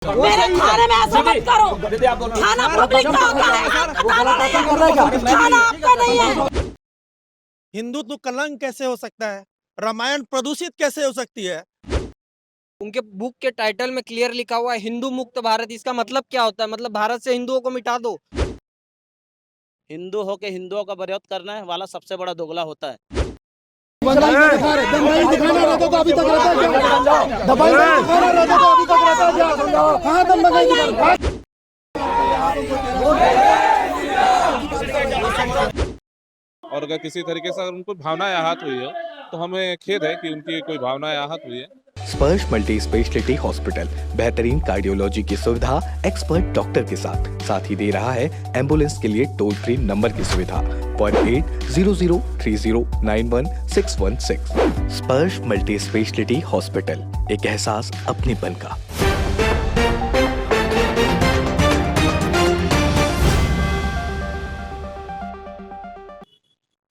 मेरे थाने में ऐसा मत करो। थाना पब्लिक का होता है, आपका थाना नहीं है। थाना आपका नहीं है। हिंदुत्व कलंक कैसे हो सकता है? रामायण प्रदूषित कैसे हो सकती है? उनके बुक के टाइटल में क्लियर लिखा हुआ है हिंदू मुक्त भारत। इसका मतलब क्या होता है? मतलब भारत से हिंदुओं को मिटा दो। हिंदू हो के हिंदुओं का विरोध करने वाला सबसे बड़ा दोगला होता है। और अगर किसी तरीके से अगर उनको भावनाएं आहत हुई है तो हमें खेद है कि उनकी कोई भावनाएं आहत हुई है। स्पर्श मल्टी स्पेशलिटी हॉस्पिटल बेहतरीन कार्डियोलॉजी की सुविधा एक्सपर्ट डॉक्टर के साथ ही दे रहा है एम्बुलेंस के लिए टोल फ्री नंबर की सुविधा 08003091616। स्पर्श मल्टी स्पेशलिटी हॉस्पिटल, एक एहसास अपनेपन का।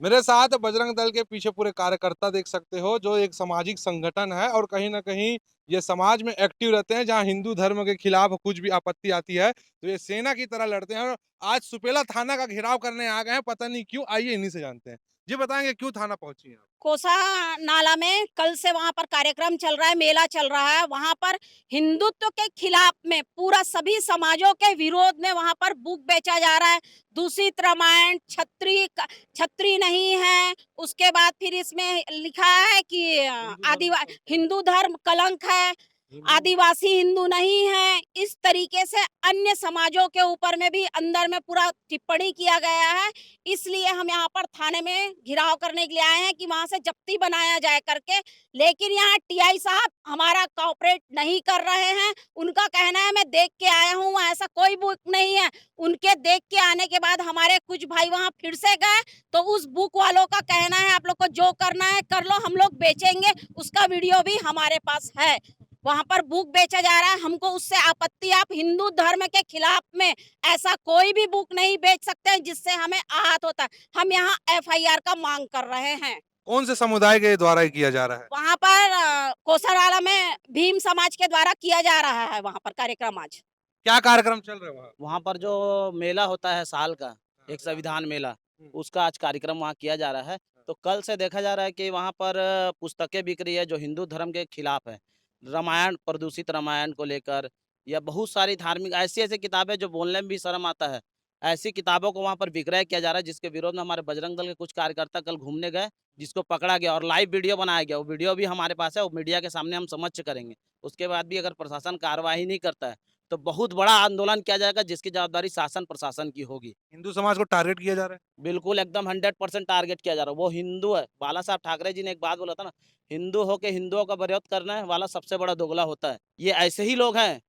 मेरे साथ बजरंग दल के पीछे पूरे कार्यकर्ता देख सकते हो, जो एक सामाजिक संगठन है और कहीं ना कहीं ये समाज में एक्टिव रहते हैं। जहां हिंदू धर्म के खिलाफ कुछ भी आपत्ति आती है तो ये सेना की तरह लड़ते हैं। और आज सुपेला थाना का घेराव करने आ गए हैं, पता नहीं क्यों। आइए इन्हीं से जानते हैं। जी बताएंगे क्यों थाना पहुंची हैं आप? कोसा नाला में कल से वहां पर कार्यक्रम चल रहा है, मेला चल रहा है। वहां पर हिंदुत्व के खिलाफ में पूरा सभी समाजों के विरोध में वहां पर बुक बेचा जा रहा है। दूषित रामायण, छत्री नहीं है। उसके बाद फिर इसमें लिखा है कि आदिवासी हिंदू धर्म कलंक है, आदिवासी हिंदू नहीं है। इस तरीके से अन्य समाजों के ऊपर में भी अंदर में पूरा टिप्पणी किया गया है। इसलिए हम यहाँ पर थाने में घिराव करने के लिए आए हैं कि वहां से जब्ती बनाया जाए करके। लेकिन यहाँ टीआई साहब हमारा कोऑपरेट नहीं कर रहे हैं। उनका कहना है मैं देख के आया हूँ, ऐसा कोई बुक नहीं है। उनके देख के आने के बाद हमारे कुछ भाई वहां फिर से गए तो उस बुक वालों का कहना है आप लोग को जो करना है कर लो, हम लोग बेचेंगे। उसका वीडियो भी हमारे पास है। वहां पर बुक बेचा जा रहा है, हमको उससे आपत्ति। आप हिंदू धर्म के खिलाफ में ऐसा कोई भी बुक नहीं बेच सकते हैं जिससे हमें आहत होता है। हम यहाँ एफआईआर का मांग कर रहे हैं। कौन से समुदाय के द्वारा ये किया जा रहा है? वहाँ पर कोसरवाला में भीम समाज के द्वारा किया जा रहा है वहाँ पर कार्यक्रम। आज क्या कार्यक्रम चल रहा है वहाँ? वहाँ पर जो मेला होता है साल का, एक संविधान मेला, उसका आज कार्यक्रम वहाँ किया जा रहा है। तो कल से देखा जा रहा है कि वहाँ पर पुस्तकें बिक रही है जो हिंदू धर्म के खिलाफ है। रामायण, प्रदूषित रामायण को लेकर, या बहुत सारी धार्मिक ऐसी ऐसी किताबें जो बोलने में भी शर्म आता है, ऐसी किताबों को वहाँ पर विक्रय किया जा रहा है, जिसके विरोध में हमारे बजरंग दल के कुछ कार्यकर्ता कल घूमने गए, जिसको पकड़ा गया और लाइव वीडियो बनाया गया। वो वीडियो भी हमारे पास है, वो मीडिया के सामने हम समक्ष करेंगे। उसके बाद भी अगर प्रशासन कार्रवाई नहीं करता है तो बहुत बड़ा आंदोलन किया जाएगा, जिसकी जवाबदारी शासन प्रशासन की होगी। हिंदू समाज को टारगेट किया जा रहा है? बिल्कुल एकदम 100% टारगेट किया जा रहा है। वो हिंदू है। बाला साहब ठाकरे जी ने एक बात बोला था ना, हिंदू हो के हिंदुओं का विरोध करने वाला सबसे बड़ा दोगला होता है। ये ऐसे ही लोग हैं।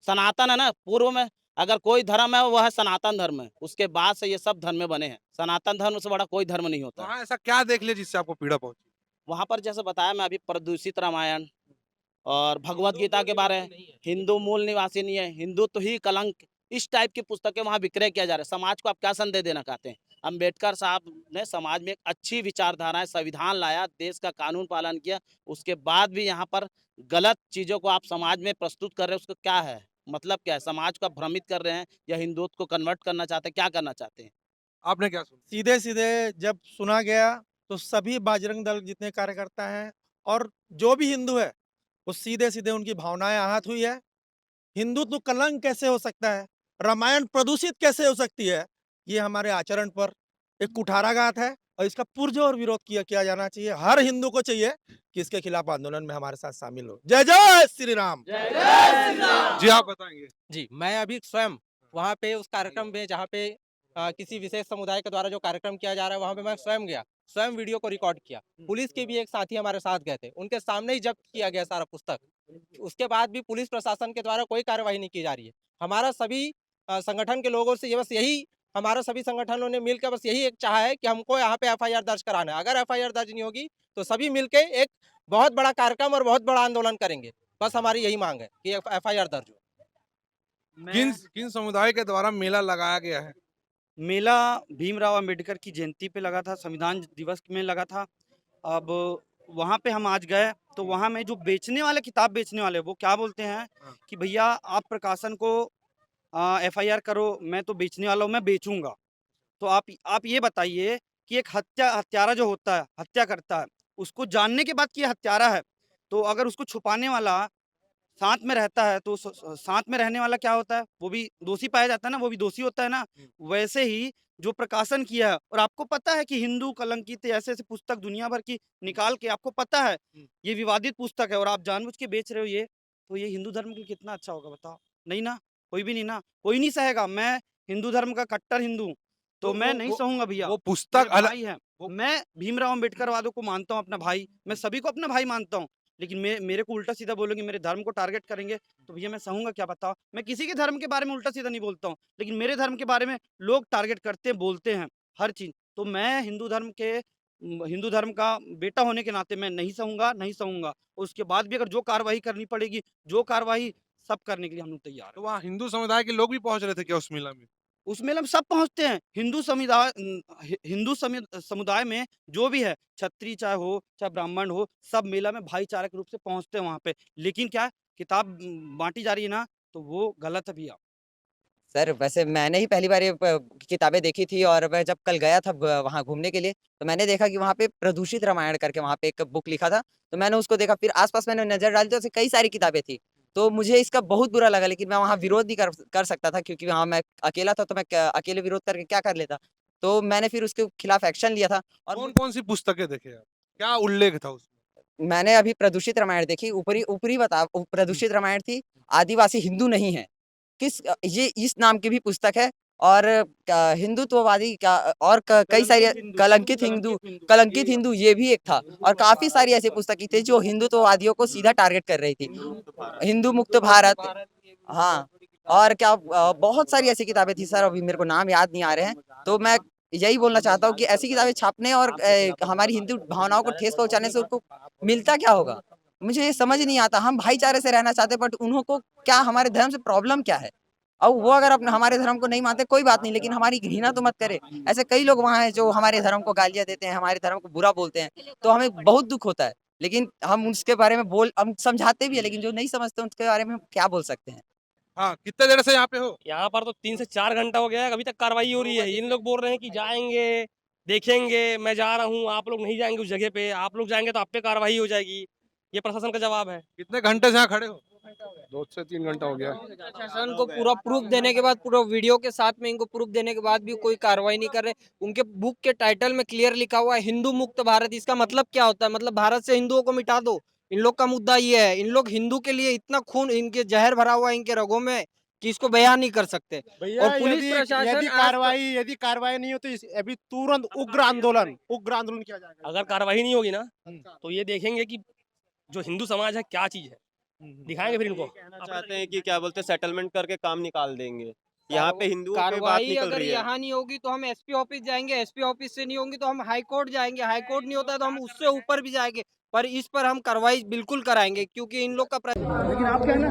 सनातन है ना, पूर्व में अगर कोई धर्म है वह है सनातन धर्म है। उसके बाद से ये सब धर्म में बने हैं। सनातन धर्म से बड़ा कोई धर्म नहीं होता है। वहाँ ऐसा क्या देख लिया जिससे आपको पीड़ा पहुंची? वहाँ पर जैसे बताया मैं अभी, प्रदूषित रामायण और भगवत गीता के बारे में, हिंदू मूल निवासी नहीं है, हिंदुत्व ही कलंक, इस टाइप की पुस्तकें वहाँ विक्रय किया जा रहा है। समाज को आप क्या संदेश देना चाहते हैं? अंबेडकर साहब ने समाज में एक अच्छी विचारधारा, संविधान लाया, देश का कानून पालन किया, उसके बाद भी यहाँ पर गलत चीज़ों को आप समाज में प्रस्तुत कर रहे हैं। उसको क्या है मतलब, क्या है? समाज को आप भ्रमित कर रहे हैं या हिंदुत्व को कन्वर्ट करना चाहते हैं? क्या करना चाहते हैं? आपने क्या सुना? सीधे सीधे जब सुना गया तो सभी बजरंग दल जितने कार्यकर्ता हैं और जो भी हिंदू है, वो सीधे सीधे उनकी भावनाएं आहत हुई है। हिंदुत्व कलंक कैसे हो सकता है? रामायण प्रदूषित कैसे हो सकती है? ये हमारे आचरण पर एक कुठाराघात है और इसका पुरजोर विरोध किया जाना चाहिए। हर हिंदू को चाहिए कि इसके खिलाफ आंदोलन में हमारे साथ शामिल हो। जय जय श्री राम। जी आप बताएंगे। जी, मैं अभी स्वयं वहाँ पे उस कार्यक्रम में जहाँ पे किसी विशेष समुदाय के द्वारा जो कार्यक्रम किया जा रहा है वहाँ पे मैं स्वयं गया, स्वयं वीडियो को रिकॉर्ड किया। पुलिस के भी एक साथी हमारे साथ गए थे, उनके सामने ही जब्त किया गया सारा पुस्तक। उसके बाद भी पुलिस प्रशासन के द्वारा कोई कार्रवाई नहीं की जा रही है। हमारा सभी संगठन के लोगों से ये बस यही, हमारा सभी संगठनों ने मिलकर बस यही एक चाहा है कि हमको यहाँ पे एफआईआर दर्ज कराना है। अगर एफआईआर दर्ज नहीं होगी तो सभी मिलके एक बहुत बड़ा कार्यक्रम और बहुत बड़ा आंदोलन करेंगे। बस हमारी यही मांग है कि एफआईआर दर्ज हो। किन किन समुदाय के द्वारा मेला लगाया गया है? मेला भीमराव अंबेडकर की जयंती पे लगा था, संविधान दिवस में लगा था। अब वहाँ पे हम आज गए तो वहाँ में जो बेचने वाले, किताब बेचने वाले, वो क्या बोलते हैं हाँ। कि भैया आप प्रकाशन को एफआईआर करो, मैं तो बेचने वाला हूँ, मैं बेचूंगा। तो आप ये बताइए कि एक हत्यारा जो होता है, हत्या करता है, उसको जानने के बाद कि ये हत्यारा है, तो अगर उसको छुपाने वाला साथ में रहता है, तो साथ में रहने वाला क्या होता है, वो भी दोषी पाया जाता है ना, वो भी दोषी होता है ना। वैसे ही जो प्रकाशन किया है, और आपको पता है कि हिंदू कलंकित ऐसे ऐसे पुस्तक दुनिया भर की निकाल के, आपको पता है ये विवादित पुस्तक है और आप जानबूझ के बेच रहे हो ये, तो ये हिंदू धर्म के लिए कितना अच्छा होगा बताओ? नहीं ना, कोई भी नहीं ना, कोई नहीं सहेगा। मैं हिंदू धर्म का कट्टर हिंदू हूँ, तो तो मैं नहीं सहूंगा भैया। वो मेरे पुस्तक अलग भाई हैं, मैं भीमराव अम्बेडकर वादों को मानता हूँ अपना भाई, मैं सभी को अपना भाई मानता हूँ, लेकिन मेरे को उल्टा सीधा बोलोगे, मेरे धर्म को टारगेट करेंगे, तो भैया मैं सहूंगा क्या बताओ? मैं किसी के धर्म के बारे में उल्टा सीधा नहीं बोलता हूँ, लेकिन मेरे धर्म के बारे में लोग टारगेट करते हैं, बोलते हैं हर चीज। तो मैं हिंदू धर्म का बेटा होने के नाते मैं नहीं सहूंगा, नहीं सहूंगा। उसके बाद भी अगर जो कार्रवाई करनी पड़ेगी, जो कार्रवाई, सब करने के लिए हम लोग तैयार तो हैं। वहाँ हिंदू समुदाय के लोग भी पहुंच रहे थे क्या उस मेला में? उस मेले में सब पहुँचते हैं। हिंदू समुदाय में जो भी है, क्षत्रिय चाहे हो, चाहे ब्राह्मण हो, सब मेला में भाईचारे के रूप से पहुँचते हैं वहाँ पे। लेकिन क्या है, किताब बाँटी जा रही है ना, तो वो गलत है भैया। सर वैसे मैंने ही पहली बार ये किताबें देखी थी, और मैं जब कल गया था वहाँ घूमने के लिए, तो मैंने देखा कि वहाँ पे प्रदूषित रामायण करके वहाँ पे एक बुक लिखा था, तो मैंने उसको देखा। फिर आसपास मैंने नजर डाली तो ऐसे कई सारी किताबें थी, तो मुझे इसका बहुत बुरा लगा, लेकिन मैं वहाँ विरोध नहीं कर सकता था, क्योंकि वहाँ मैं अकेला था, तो मैं अकेले विरोध करके क्या कर लेता। तो मैंने फिर उसके खिलाफ एक्शन लिया था। और कौन कौन सी पुस्तकें देखे आप? क्या उल्लेख था उसमें? मैंने अभी प्रदूषित रामायण देखी, ऊपरी ऊपरी बता, प्रदूषित रामायण थी, आदिवासी हिंदू नहीं है, ये इस नाम की भी पुस्तक है, और हिंदुत्ववादी का, और कई सारी कलंकित हिंदू ये भी एक था, और काफी सारी ऐसी पुस्तकें थी जो हिंदुत्ववादियों को सीधा टारगेट कर रही थी। हिंदू मुक्त भारत, हाँ, और क्या बहुत सारी ऐसी किताबें थी सर, अभी मेरे को नाम याद नहीं आ रहे हैं। तो मैं यही बोलना चाहता हूँ कि ऐसी किताबें छापने और हमारी हिंदू भावनाओं को ठेस पहुंचाने से उनको मिलता क्या होगा, मुझे ये समझ नहीं आता। हम भाईचारे से रहना चाहते, बट उनको क्या, हमारे धर्म से प्रॉब्लम क्या है? अब वो अगर अपने हमारे धर्म को नहीं मानते कोई बात नहीं, लेकिन हमारी घृणा तो मत करे। ऐसे कई लोग वहाँ हैं जो हमारे धर्म को गालियाँ देते हैं, हमारे धर्म को बुरा बोलते हैं, तो हमें बहुत दुख होता है। लेकिन हम उसके बारे में हम समझाते भी है, लेकिन जो नहीं समझते उनके बारे में हम क्या बोल सकते हैं। हाँ, कितने देर से यहाँ पे हो? यहाँ पर तो 3 से 4 घंटा हो गया है, अभी तक कार्रवाई हो रही है। इन लोग बोल रहे हैं कि जाएंगे, देखेंगे, मैं जा रहा हूँ, आप लोग नहीं जाएंगे उस जगह पे, आप लोग जाएंगे तो आप पे कार्रवाई हो जाएगी। ये प्रशासन का जवाब है। कितने घंटे से यहाँ खड़े हो? 2 से 3 घंटा हो गया। प्रशासन को पूरा प्रूफ देने के बाद, पूरा वीडियो के साथ में इनको प्रूफ देने के बाद भी कोई कार्रवाई नहीं कर रहे। उनके बुक के टाइटल में क्लियर लिखा हुआ है हिंदू मुक्त भारत। इसका मतलब क्या होता है? मतलब भारत से हिंदुओं को मिटा दो। इन लोग का मुद्दा ये है। इन लोग हिंदू के लिए इतना खून, इनके जहर भरा हुआ है इनके रगों में, कि इसको बयान नहीं कर सकते। और पुलिस प्रशासन यदि कार्रवाई नहीं हो तो अभी तुरंत उग्र आंदोलन किया जाएगा। अगर कार्रवाई नहीं होगी ना, तो ये देखेंगे कि जो हिंदू समाज है क्या चीज है, दिखाएंगे फिर इनको। कहना चाहते हैं कि क्या बोलते हैं, सेटलमेंट करके काम निकाल देंगे। यहाँ पे हिंदुओं पे बात कार्रवाई निकल अगर रही है। यहाँ नहीं होगी तो हम एसपी ऑफिस जाएंगे, एसपी ऑफिस से नहीं होंगी तो हम हाई कोर्ट जाएंगे, हाई कोर्ट नहीं होता है तो हम उससे ऊपर भी जाएंगे, पर इस पर हम कार्रवाई बिल्कुल कराएंगे, क्योंकि इन लोग का लेकिन आप क्या है ना,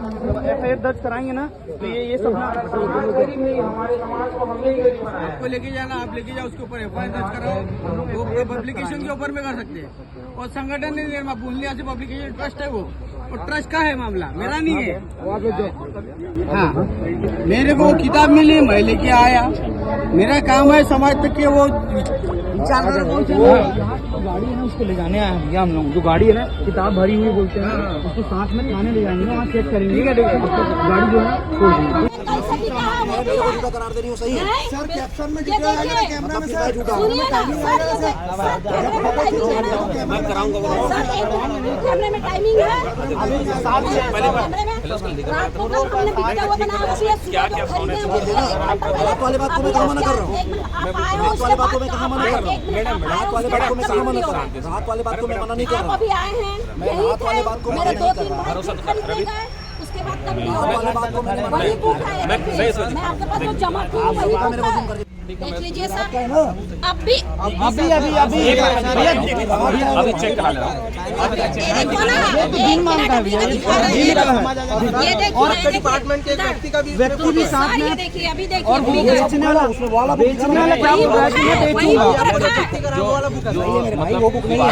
एफआईआर दर्ज कराएंगे ना, तो ये सब आपको लेके जाना, आप लेके जाओ, उसके ऊपर एफआईआर दर्ज कराओ, वो पब्लिकेशन के ऊपर में कर सकते हैं। और संगठन नहीं है, बोलने से पब्लिकेशन ट्रस्ट है वो, और ट्रस्ट का है मामला, मेरा नहीं है। हाँ, मेरे को किताब मिली, मैं लेके आया, मेरा काम है समाज तक के वो विचार गाड़ी है ना, उसको ले जाने आया भैया हम लोग। जो गाड़ी है ना, किताब भरी हुई बोलते हैं, उसको साथ में थाने ले जाएंगे, वहाँ चेक करेंगे, गाड़ी जो है छोड़ देंगे। करार दे रही हूँ, सही है सर। कैप्शन में कैमरा में सर, मैं कराऊंगा कैमरे में टाइमिंग है। क्या फोन है? रात वाले बात को मैं कहाँ मना कर रहा हूँ? रात वाले बात को मैं कहाँ मना कर रहा हूँ? रात वाले बात को मैं कहाँ मना कर रहा हूँ? रात वाले बात को मैं मना नहीं कर रहा हूँ। अभी आए हैं, मैं रात वाले बात को मना नहीं कर रहा हूँ। उसके बाद रात वाले बात को मैंने मना नहीं किया। मैं आपके पास जो जमा की वही देख लीजिए सर, अब भी अभी चेक करा लेना। ये देखो ना, एक मिनट अभी का दिखा रहे हैं। ये देखिए, और अपने डिपार्टमेंट के एक व्यक्ति का भी व्यक्ति भी साथ सर, में ये देखिए, अभी देखिए, और वो बेचने वाला क्या वही बोल रहा है कि मैं वही बेचूंगा। बुक रखा है। मेरे भाई वो बुक नहीं है,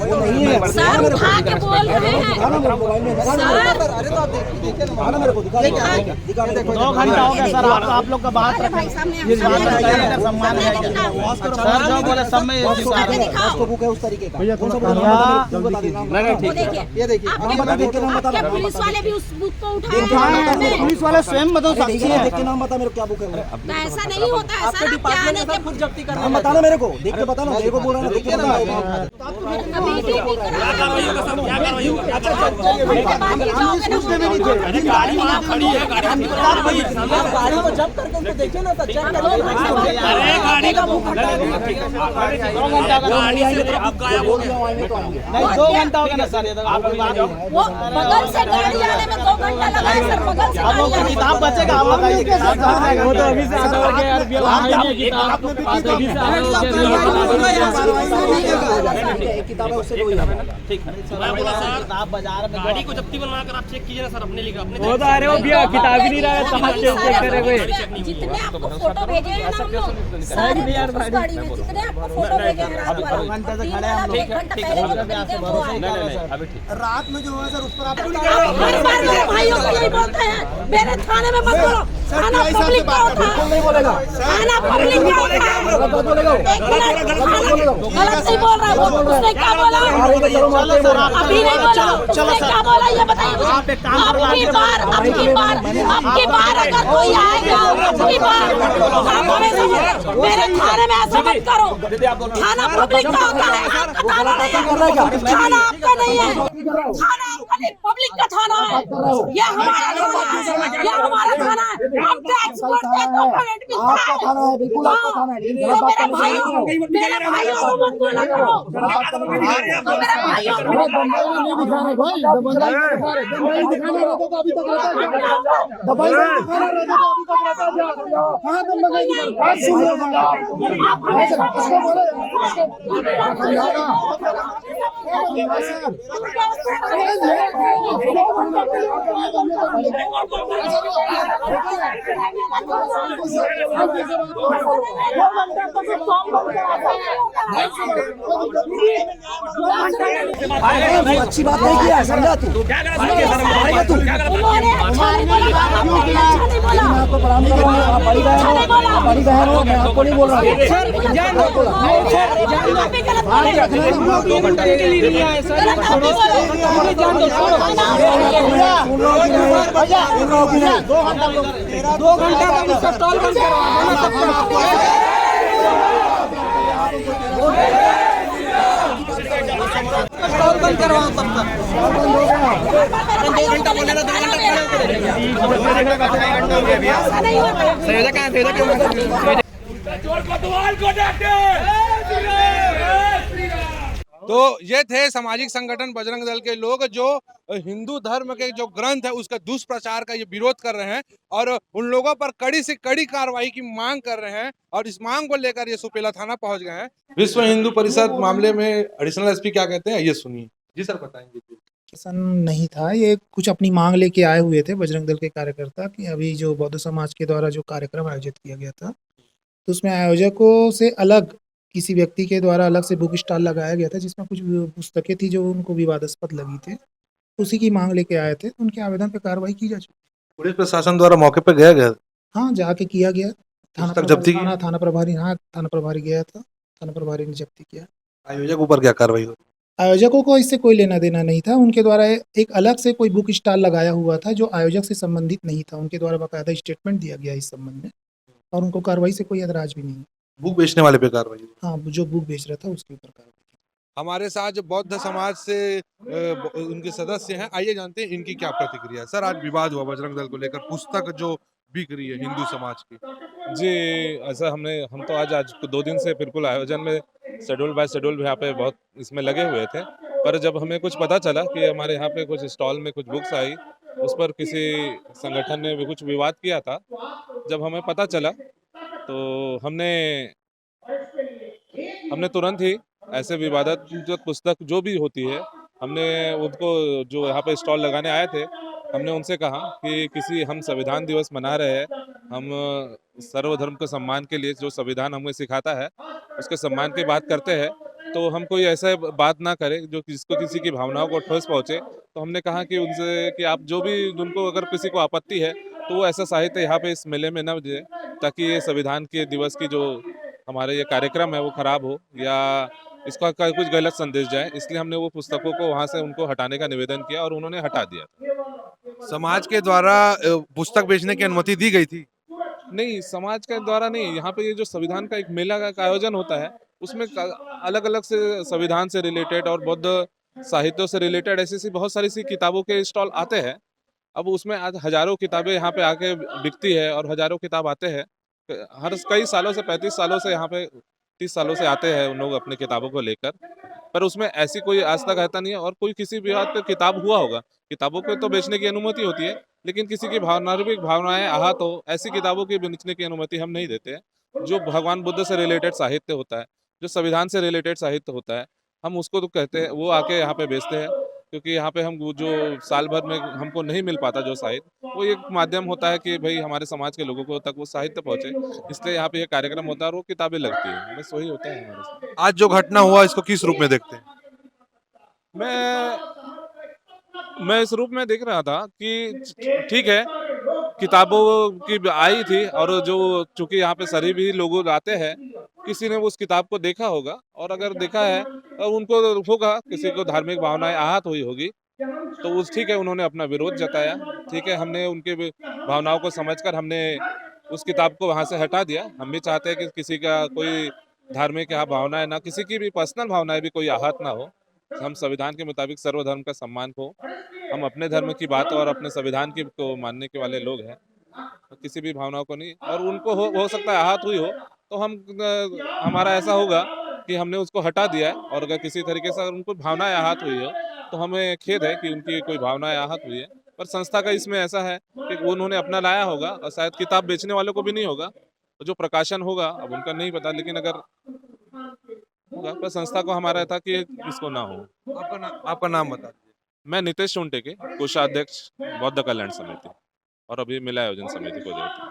वो नहीं है। सर उठा के बोल रहे हैं दिखाना मेरे को भाई, मैं अरे तो आप देखिए दिखाना मेरे को, दिखा 2 घंटा हो गया सर, आप लोग का बात अरे भाई सामने सम्मान है क्या? सर जो बोले सब में उसको बुक है उस तरीके का। कौन सा बुक है? नहीं वो देखिए, ये देखिए, नाम बता, देख के नाम बता। आपके पुलिस वाले भी उस बुक को उठाए। पुलिस वाले स्वयं बताओ, साक्षी है। देख के नाम बता मेरे को, क्या बुक है वो? तो ऐसा नहीं होता है सर, आप क्या आने के खुद जब्ती कर नाम बताना मेरे को, देख के बताना, मेरे को बोल रहा है, देख के बता। गाड़ी वहाँ खड़ी है, गाड़ी गाड़ी को जब्त करके उनको देखिए ना सर, चेक करिए। अरे गाड़ी का बुक गाड़ी से पूरा बुक गायब हो गया। नहीं 2 घंटा हो गया ना सर, ये तो आप लोग आ जाओ। वो बगल से गाड़ी आने में 2 घंटा लगा है सर, बगल से आप लोग का किताब बचेगा, आप बताइए किताब कहाँ जाएगा? वो तो अभी से आधा हो गया यार, अभी आ ही नहीं किताब, अभी से आधा हो गया। किताब है उससे कोई नहीं। ठीक है, मैं बोला सर, आप बाजार में गाड़ी को जब्ती बनवा कर आप चेक कीजिए ना सर, अपने लिए अपने वो तो अरे वो भैया किताब ही नहीं रहा है, कहाँ चेक करे हुए। जितने आपको फोटो भेजे हैं ना हम लोग सारे उस गाड़ी में जितने आपको फोटो भेजे हैं रात वाला, 1 घंटा से खड़े हैं हम लोग, 1 घंटा पहले रात में जो है सर, उस पर आप हर बार मेरे भाइयों को यही बोलते हैं, मेरे थाने में मत बोलो, थाना पब्लिक का होता है, नहीं बोलेगा। थाना पब्लिक का होता है। एक मिनट, गलत नहीं बोल रहा वो, उसने क्या बोला अभी नहीं बोला, उसने क्या बोला ये बताइए मुझे। अब की बार अगर कोई आएगा, अब की बार आप हमें समझ, मेरे थाने में ऐसा मत करो, थाना पब्लिक का होता है, आपका थाना नहीं है, थाना आपका नहीं है, थाना आपका नहीं, पब्लिक का थाना है, ये हमारा थाना है, ये हमारा थाना है, हम टैक्स भरते हैं, गवर्नमेंट भी आपका थाना है, बिल्कुल आपका थाना है। तो मेरे भाइयों को मत बोला करो, तो मेरे भाइयों को अच्छी बात नहीं किया, समझा तू? उन्होंने अच्छा नहीं बोला, आपने भी अच्छा नहीं बोला, मैं आपको प्रणाम कर रहा हूँ, आप बड़ी बहन हो, आप बड़ी बहन हो, मैं आपको नहीं बोल रहा हूँ। गलत तो ये थे सामाजिक संगठन बजरंग दल के लोग जो हिंदू धर्म के जो ग्रंथ है उसका दुष्प्रचार का ये विरोध कर रहे हैं और उन लोगों पर कड़ी से कड़ी कार्रवाई की मांग कर रहे हैं और इस मांग को लेकर ये सुपेला थाना पहुंच गए हैं। विश्व हिंदू परिषद मामले में एडिशनल एसपी क्या कहते हैं ये सुनिए। जी सर बताएंगे। ऐसा नहीं था, ये कुछ अपनी मांग लेके आए हुए थे बजरंग दल के कार्यकर्ता कि अभी जो बौद्ध समाज के द्वारा जो कार्यक्रम आयोजित किया गया था तो उसमें आयोजकों से अलग किसी व्यक्ति के द्वारा अलग से बुक स्टॉल लगाया गया था जिसमें कुछ पुस्तकें थी जो उनको विवादास्पद लगी थी, उसी की मांग लेके आए थे। उनके आवेदन पर कार्रवाई की जा चुकी। पुलिस प्रशासन द्वारा मौके पर गया हाँ, जाके किया गया। थाना प्रभारी गया था, थाना प्रभारी ने जब्ती किया। आयोजक ऊपर क्या कार्रवाई हुई? आयोजकों को इससे कोई लेना देना नहीं था, उनके द्वारा एक अलग से कोई बुक स्टॉल लगाया हुआ था जो आयोजक से संबंधित नहीं था, उनके द्वारा बाकायदा स्टेटमेंट दिया गया इस संबंध में और उनको कार्रवाई से कोई एतराज भी नहीं। बुक बेचने वाले पे कार्रवाई? हाँ, जो बुक बेच रहा था उसके ऊपर कार्रवाई। हमारे साथ जो बौद्ध समाज से उनके सदस्य हैं, आइए जानते हैं इनकी क्या प्रतिक्रिया। सर आज विवाद हुआ बजरंग दल को लेकर, पुस्तक जो बिक रही है हिंदू समाज की। जी ऐसा हम तो आज 2 दिन से बिल्कुल आयोजन में शेड्यूल बाय शेड्यूल यहाँ पे बहुत इसमें लगे हुए थे, पर जब हमें कुछ पता चला कि हमारे यहाँ पे कुछ स्टॉल में कुछ बुक्स आई, उस पर किसी संगठन ने भी कुछ विवाद किया था, जब हमें पता चला तो हमने तुरंत ही ऐसे विवादात्मक पुस्तक जो भी होती है, हमने उनको जो यहाँ पे स्टॉल लगाने आए थे, हमने उनसे कहा कि हम संविधान दिवस मना रहे हैं, हम सर्वधर्म के सम्मान के लिए जो संविधान हमें सिखाता है, उसके सम्मान की बात करते हैं, तो हम कोई ऐसा बात ना करें जो जिसको किसी की भावनाओं को ठोस पहुँचे। तो हमने कहा कि उनसे कि आप जो भी उनको अगर किसी को आपत्ति है, तो वो ऐसा साहित्य यहाँ पे इस मेले में ना दें, ताकि ये संविधान के दिवस की जो हमारे ये कार्यक्रम है वो खराब हो या इसका कुछ गलत संदेश जाए, इसलिए हमने वो पुस्तकों को वहाँ से उनको हटाने का निवेदन किया और उन्होंने हटा दिया था। समाज के द्वारा पुस्तक बेचने की अनुमति दी गई थी। नहीं, समाज के द्वारा नहीं, यहाँ पे ये जो संविधान का एक मेला का आयोजन होता है, उसमें अलग अलग से संविधान से रिलेटेड और बौद्ध साहित्यों से रिलेटेड ऐसी बहुत सारी सी किताबों के स्टॉल आते हैं। अब उसमें आज हजारों किताबें यहाँ पे आके बिकती है और हजारों किताब आते हैं। हर कई सालों से 35 सालों से यहाँ पे 30 सालों से आते हैं उन लोग अपनी किताबों को लेकर, पर उसमें ऐसी कोई आज तक रहता नहीं है और कोई किसी भी बात पे किताब हुआ होगा, किताबों को तो बेचने की अनुमति होती है, लेकिन किसी की धार्मिक भावनाएं आहत हो ऐसी किताबों की बेचने की अनुमति हम नहीं देते हैं। जो भगवान बुद्ध से रिलेटेड साहित्य होता है, जो संविधान से रिलेटेड साहित्य होता है, हम उसको तो कहते हैं वो आके यहाँ पे बेचते हैं, क्योंकि यहाँ पे हम जो साल भर में हमको नहीं मिल पाता जो साहित्य, वो एक माध्यम होता है कि भाई हमारे समाज के लोगों को तक वो साहित्य पहुंचे, इसलिए यहाँ पे ये कार्यक्रम होता है और वो किताबें लगती है, बस वही होता है हमारे साथ। आज जो घटना हुआ इसको किस रूप में देखते हैं? मैं इस रूप में देख रहा था कि ठीक है, किताबों की आई थी और जो चूंकि यहाँ पे सभी भी लोग आते हैं, किसी ने उस किताब को देखा होगा और अगर देखा है और उनको होगा किसी को धार्मिक भावनाएं आहत हुई होगी, तो उस ठीक है उन्होंने अपना विरोध जताया, ठीक है हमने उनके भावनाओं को समझकर हमने उस किताब को वहाँ से हटा दिया। हम भी चाहते हैं कि किसी का कोई धार्मिक यहाँ भावनाएं ना, किसी की भी पर्सनल भावनाएं भी कोई आहत ना हो। हम संविधान के मुताबिक सर्वधर्म का सम्मान को, हम अपने धर्म की बात और अपने संविधान की को मानने के वाले लोग हैं, तो किसी भी भावनाओं को नहीं, और उनको हो सकता है आहत हुई हो तो हमारा ऐसा होगा कि हमने उसको हटा दिया है, और अगर किसी तरीके से अगर उनको भावनाएं आहत हुई हो तो हमें खेद है कि उनकी कोई भावनाएं आहत हुई है, पर संस्था का इसमें ऐसा है कि उन्होंने अपना लाया होगा और शायद किताब बेचने वालों को भी नहीं होगा, तो जो प्रकाशन होगा अब उनका नहीं पता, लेकिन अगर होगा पर संस्था को हमारा था कि इसको ना हो। आपका नाम बता दीजिए। मैं नितेश चुंटे के कोषाध्यक्ष बौद्ध कल्याण समिति और अभी मेला आयोजन समिति को देखता हूँ।